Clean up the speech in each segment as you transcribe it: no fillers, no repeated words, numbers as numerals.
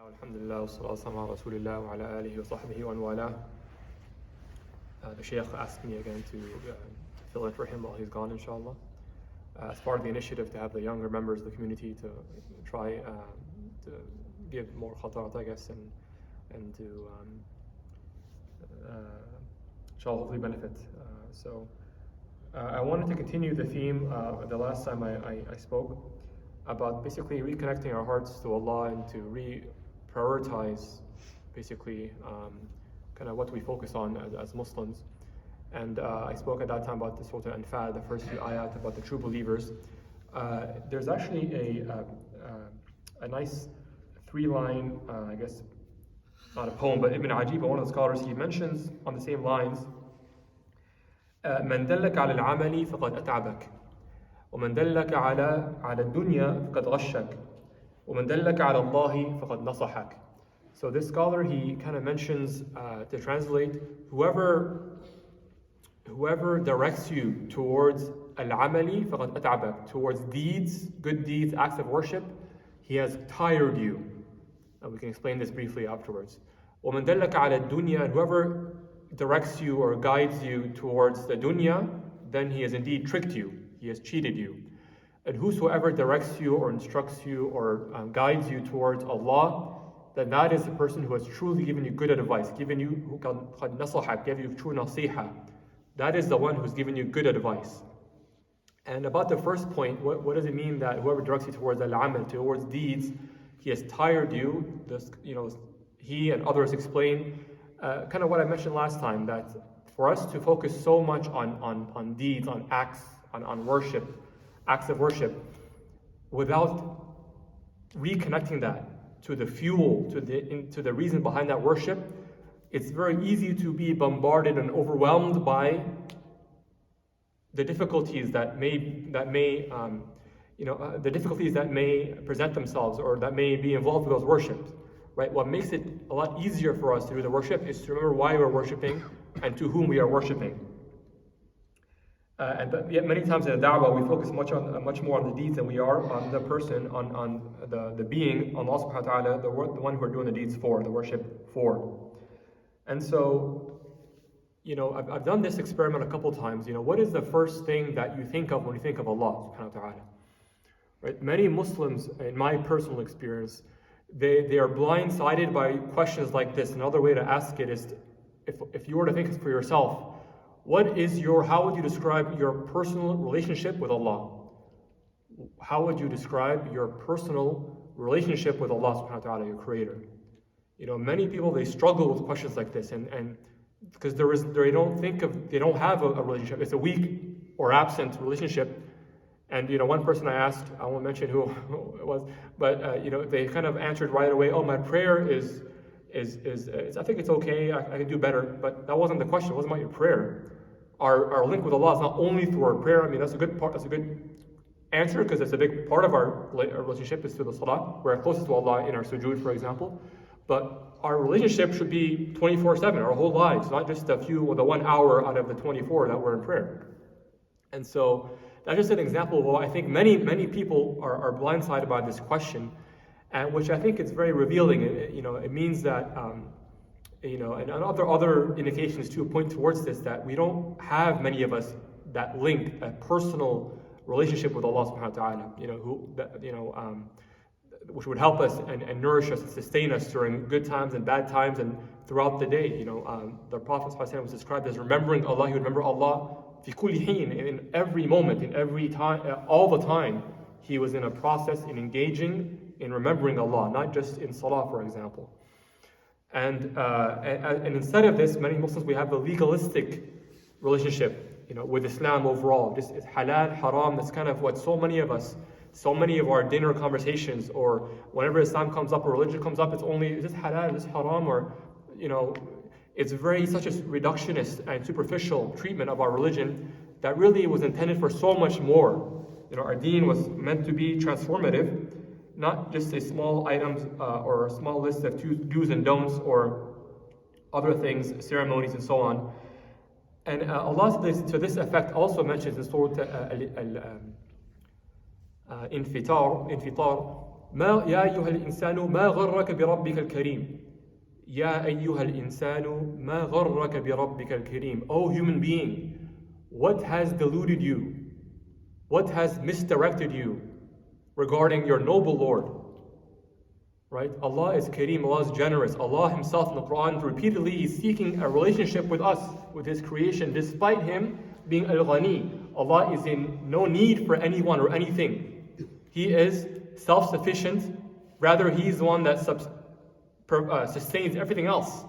Alhamdulillah, wassalatu ala rasulillah wa ala alihi wa sahbihi wa wala. The Shaykh asked me again to fill in for him while he's gone, inshallah. As part of the initiative to have the younger members of the community to try to give more khatarat, I guess, and to inshallah hopefully benefit. I wanted to continue the theme the last time I spoke about basically reconnecting our hearts to Allah and to prioritize basically kind of what we focus on as Muslims. And I spoke at that time about the Surah Al-Anfal, the first few ayat about the true believers. There's actually a nice three-line, I guess, not a poem, but Ibn Ajib, one of the scholars, he mentions on the same lines, من دلك على العمل فقد أتعبك ومن دلك على الدنيا فقد غشك ومن دلك على الله فقد نصحك. So this scholar, he kind of mentions, to translate, whoever directs you towards al-amali faqad at'abak, towards deeds, good deeds, acts of worship, he has tired you. And we can explain this briefly afterwards. ومن دلك على الدنيا, and whoever directs you or guides you towards the dunya, then he has indeed tricked you, he has cheated you. And whosoever directs you or instructs you or guides you towards Allah, then that is the person who has truly given you good advice, given you, who قد نصحك, gave you true nasiha. That is the one who's given you good advice. And about the first point, what does it mean that whoever directs you towards al-amal, towards deeds, he has tired you? This, he and others explain kind of what I mentioned last time, that for us to focus so much on deeds, on acts, on worship, acts of worship, without reconnecting that to the fuel, to the reason behind that worship, it's very easy to be bombarded and overwhelmed by the difficulties that may present themselves or that may be involved with those worships. Right? What makes it a lot easier for us to do the worship is to remember why we're worshiping and to whom we are worshiping. But yet many times in the da'wah we focus much more on the deeds than we are on the person, on the being, on Allah subhanahu wa ta'ala, the one who we're doing the deeds for, the worship for. And so, I've done this experiment a couple times. What is the first thing that you think of when you think of Allah subhanahu wa ta'ala? Right? Many Muslims, in my personal experience, they are blindsided by questions like this. Another way to ask it is, if you were to think for yourself, how would you describe your personal relationship with Allah? How would you describe your personal relationship with Allah subhanahu wa ta'ala, your creator? Many people, they struggle with questions like this, and because they don't have a relationship. It's a weak or absent relationship. And one person I asked, I won't mention who it was, but they kind of answered right away, oh, my prayer is I think it's okay, I can do better. But that wasn't the question. It wasn't about your prayer. Our link with Allah is not only through our prayer. I mean, that's a good answer, because it's a big part of our relationship is through the salah. We're closest to Allah in our sujood, for example. But our relationship should be 24/7, our whole lives, not just the 1 hour out of the 24 that we're in prayer. And so that's just an example of what I think many people are blindsided by this question, and which I think is very revealing. It means that and other indications too point towards this, that we don't have, many of us, that link, that personal relationship with Allah subhanahu wa ta'ala, which would help us and nourish us and sustain us during good times and bad times and throughout the day. The Prophet ﷺ was described as remembering Allah. He would remember Allah fi kulli heen, in every moment, in every time, all the time. He was in a process in engaging in remembering Allah, not just in salah, for example. And instead of this, many Muslims, we have a legalistic relationship, with Islam overall. Just it's halal, haram. That's kind of what so many of our dinner conversations, or whenever Islam comes up or religion comes up, it's only, is this halal, is this haram, or it's such a reductionist and superficial treatment of our religion that really was intended for so much more. Our deen was meant to be transformative, not just a small items or a small list of do's and don'ts or other things, ceremonies and so on. And Allah to this effect also mentions in Surah Al-Infitar, يا أيها الإنسان ما غرك بربك الكريم. يا أيها الإنسان ما غرك بربك الكريم. O human being, what has deluded you? What has misdirected you regarding your noble Lord? Right? Allah is Kareem, Allah is generous. Allah Himself in the Quran repeatedly is seeking a relationship with us, with His creation, despite Him being Al-Ghani. Allah is in no need for anyone or anything. He is self-sufficient. Rather, He is the one that sustains everything else.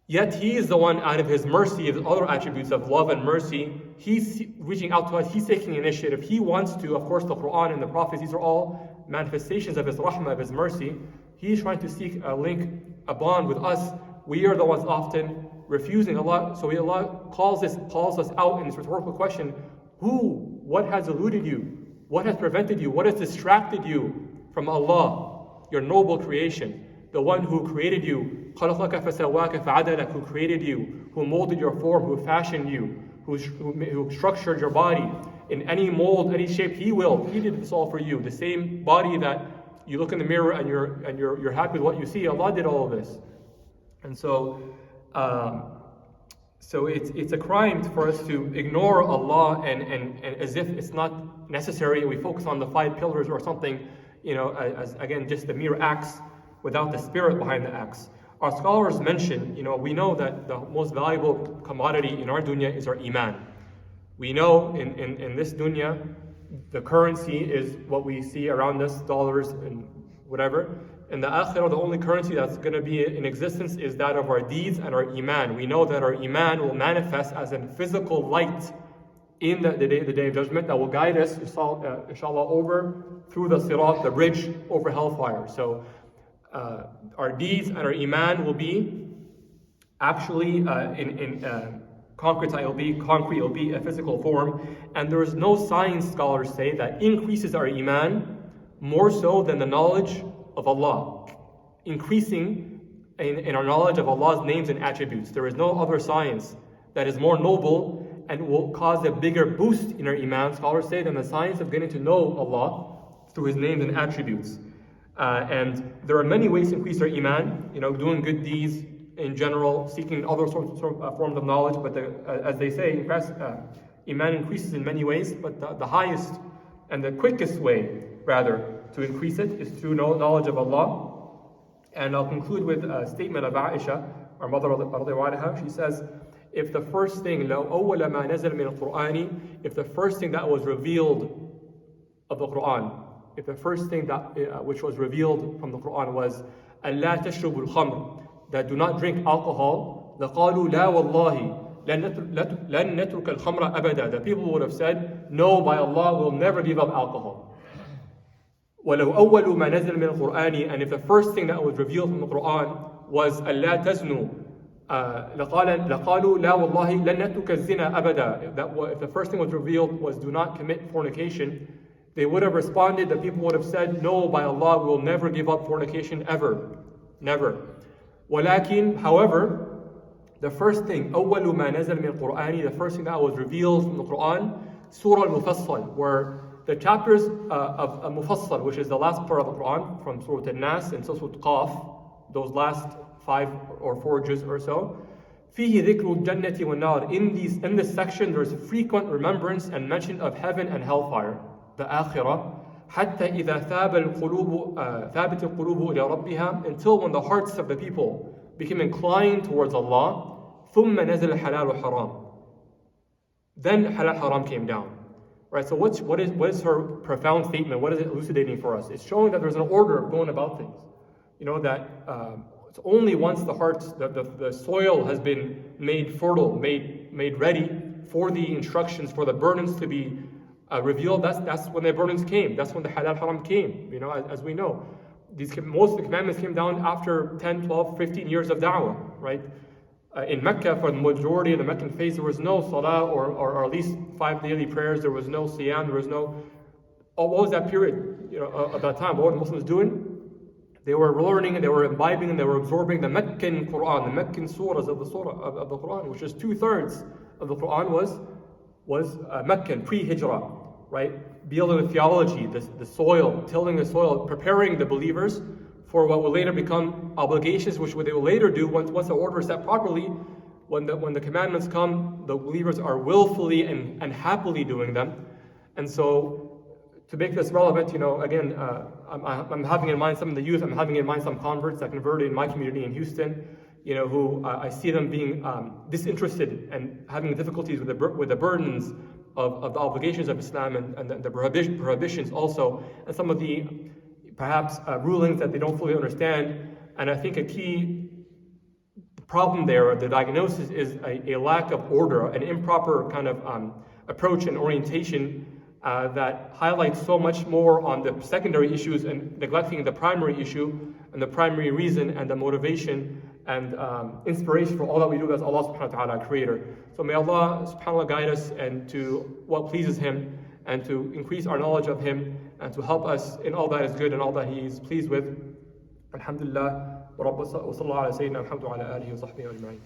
Yet He is the one, out of His mercy, His other attributes of love and mercy, He's reaching out to us, He's taking initiative. He wants to, of course, the Quran and the prophets, these are all manifestations of His rahmah, of His mercy. He's trying to seek a link, a bond with us. We are the ones often refusing Allah. So Allah calls us out in this rhetorical question: what has eluded you? What has prevented you? What has distracted you from Allah, your noble creation? The one who created you, خَلَقَكَ فَسَوَّاكَ فَعَدَلَكَ, who created you, who molded your form, who fashioned you, who structured your body in any mold, any shape He willed. He did this all for you. The same body that you look in the mirror and you're happy with what you see, Allah did all of this. And so it's a crime for us to ignore Allah and as if it's not necessary, and we focus on the 5 pillars or something, as again just the mere acts without the spirit behind the acts. Our scholars mention, we know that the most valuable commodity in our dunya is our Iman. We know in this dunya, the currency is what we see around us, dollars and whatever. In the akhirah, the only currency that's going to be in existence is that of our deeds and our Iman. We know that our Iman will manifest as a physical light in the day of judgment that will guide us, inshallah, over through the sirat, the bridge over hellfire. So our deeds and our Iman will be actually in concrete. It will be a physical form, and there is no science, scholars say, that increases our Iman more so than the knowledge of Allah, increasing in our knowledge of Allah's names and attributes. There is no other science that is more noble and will cause a bigger boost in our Iman, scholars say, than the science of getting to know Allah through His names and attributes. And there are many ways to increase our Iman, doing good deeds in general, seeking other sorts of forms of knowledge, but as they say, Iman increases in many ways, but the highest and the quickest way, rather, to increase it is through knowledge of Allah. And I'll conclude with a statement of Aisha, our mother, radiallahu anha. She says, if the first thing, if the first thing that was revealed of the Quran, if the first thing that which was revealed from the Quran was أَلَّا تَشْرُبُ الْخَمْرِ, that do not drink alcohol, لَقَالُوا لَا وَاللَّهِ لَن نَتْرُكَ الْخَمْرَ أَبَدًا, the people would have said, no, by Allah, we'll never give up alcohol. وَلَوْ أَوَّلُ مَا نَزَلَ مِنَ الْقُرْآنِ, and if the first thing that was revealed from the Quran was أَلَّا تَزْنُوا لَقَالُوا لَا وَاللَّهِ لَن نَتْرُكَ الزِّنَا أَبَدًا, that if the first thing was revealed was do not commit fornication, they would have responded, the people would have said, no, by Allah, we will never give up fornication ever. Never. وَلَكِنْ, however, the first thing, أَوَّلُ مَا نَزَلَ مِنَ الْقُرْآنِ, the first thing that was revealed from the Quran, Surah Al-Mufassal, where the chapters of Mufassal, which is the last part of the Quran, from Surah Al-Nas and Surah Qaf, those last 5 or 4 juz or so, فِيهِ ذِكْرُ الْجَنَّةِ وَالنَّارِ, in this section there is frequent remembrance and mention of heaven and hellfire, the akhirah, حتى إذا ثابت القلوب إلى ربها, until when the hearts of the people became inclined towards Allah, ثم نزل الحلال والحرام, then halal haram came down. Right, so what is her profound statement? What is it elucidating for us? It's showing that there's an order of going about things. That it's only once the hearts, the soil has been made fertile, made ready for the instructions, for the burdens to be revealed, that's when the burdens came. That's when the halal haram came, as we know. Most of the commandments came down after 10, 12, 15 years of da'wah, right? In Mecca, for the majority of the Meccan phase, there was no salah or at least 5 daily prayers. There was no siyam. There was no. What was that period? At that time, what were the Muslims doing? They were learning and they were imbibing and they were absorbing the Meccan Quran, the Meccan surahs of the Quran, which is 2/3 of the Quran was Meccan, pre-Hijrah, right? building the theology, the soil, tilling the soil, preparing the believers for what will later become obligations, which they will later do once the order is set properly. When the commandments come, the believers are willfully and happily doing them. And so, to make this relevant, again, I'm having in mind some of the youth, I'm having in mind some converts that converted in my community in Houston, who I see them being disinterested and having difficulties with the burdens of the obligations of Islam and the prohibitions also, and some of the perhaps rulings that they don't fully understand. And I think a key problem there, or the diagnosis, is a lack of order, an improper kind of approach and orientation that highlights so much more on the secondary issues and neglecting the primary issue and the primary reason and the motivation and inspiration for all that we do as Allah subhanahu wa ta'ala, creator. So may Allah subhanahu wa ta'ala guide us and to what pleases Him, and to increase our knowledge of Him, and to help us in all that is good and all that He is pleased with. Alhamdulillah, wa sallallahu ala sayyidina Muhammad wa ala alihi wa sahbihi ajma'in.